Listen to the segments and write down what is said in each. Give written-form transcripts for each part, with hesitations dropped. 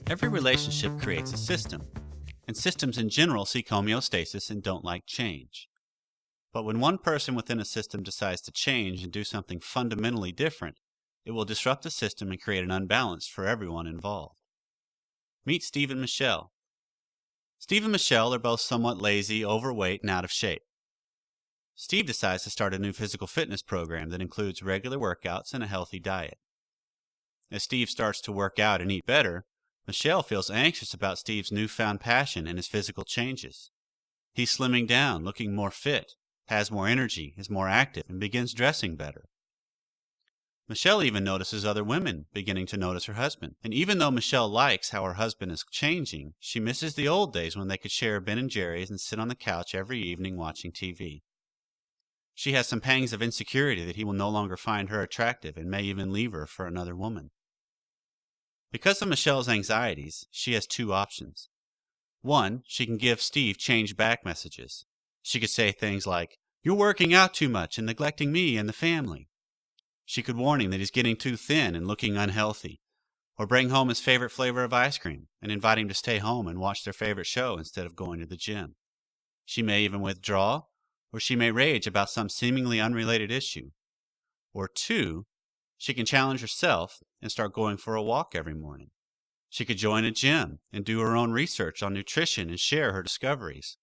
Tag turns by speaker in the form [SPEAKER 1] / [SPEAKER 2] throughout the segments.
[SPEAKER 1] Every relationship creates a system, and systems in general seek homeostasis and don't like change. But when one person within a system decides to change and do something fundamentally different, it will disrupt the system and create an unbalance for everyone involved. Meet Steve and Michelle. Steve and Michelle are both somewhat lazy, overweight, and out of shape. Steve decides to start a new physical fitness program that includes regular workouts and a healthy diet. As Steve starts to work out and eat better, Michelle feels anxious about Steve's newfound passion and his physical changes. He's slimming down, looking more fit, has more energy, is more active, and begins dressing better. Michelle even notices other women beginning to notice her husband. And even though Michelle likes how her husband is changing, she misses the old days when they could share Ben & Jerry's and sit on the couch every evening watching TV. She has some pangs of insecurity that he will no longer find her attractive and may even leave her for another woman. Because of Michelle's anxieties, she has two options. One, she can give Steve change back messages. She could say things like, "You're working out too much and neglecting me and the family." She could warn him that he's getting too thin and looking unhealthy, or bring home his favorite flavor of ice cream and invite him to stay home and watch their favorite show instead of going to the gym. She may even withdraw, or she may rage about some seemingly unrelated issue. Or two, she can challenge herself and start going for a walk every morning. She could join a gym and do her own research on nutrition and share her discoveries.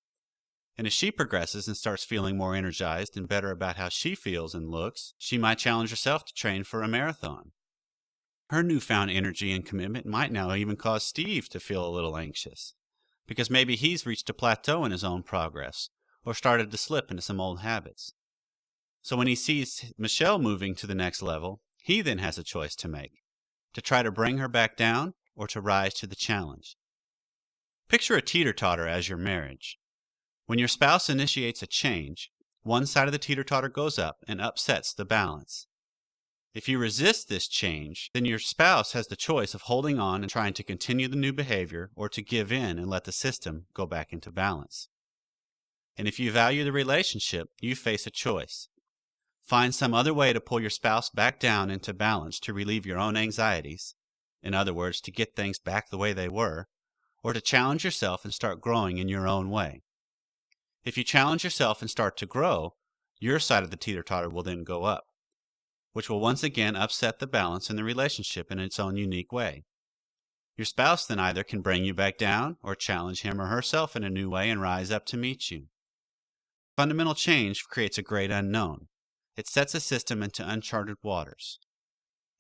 [SPEAKER 1] And as she progresses and starts feeling more energized and better about how she feels and looks, she might challenge herself to train for a marathon. Her newfound energy and commitment might now even cause Steve to feel a little anxious, because maybe he's reached a plateau in his own progress, or started to slip into some old habits. So when he sees Michelle moving to the next level, he then has a choice to make, to try to bring her back down or to rise to the challenge. Picture a teeter-totter as your marriage. When your spouse initiates a change, one side of the teeter-totter goes up and upsets the balance. If you resist this change, then your spouse has the choice of holding on and trying to continue the new behavior or to give in and let the system go back into balance. And if you value the relationship, you face a choice. Find some other way to pull your spouse back down into balance to relieve your own anxieties, in other words, to get things back the way they were, or to challenge yourself and start growing in your own way. If you challenge yourself and start to grow, your side of the teeter-totter will then go up, which will once again upset the balance in the relationship in its own unique way. Your spouse then either can bring you back down or challenge him or herself in a new way and rise up to meet you. Fundamental change creates a great unknown. It sets a system into uncharted waters.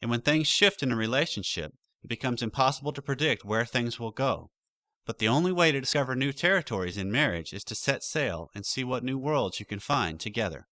[SPEAKER 1] And when things shift in a relationship, it becomes impossible to predict where things will go. But the only way to discover new territories in marriage is to set sail and see what new worlds you can find together.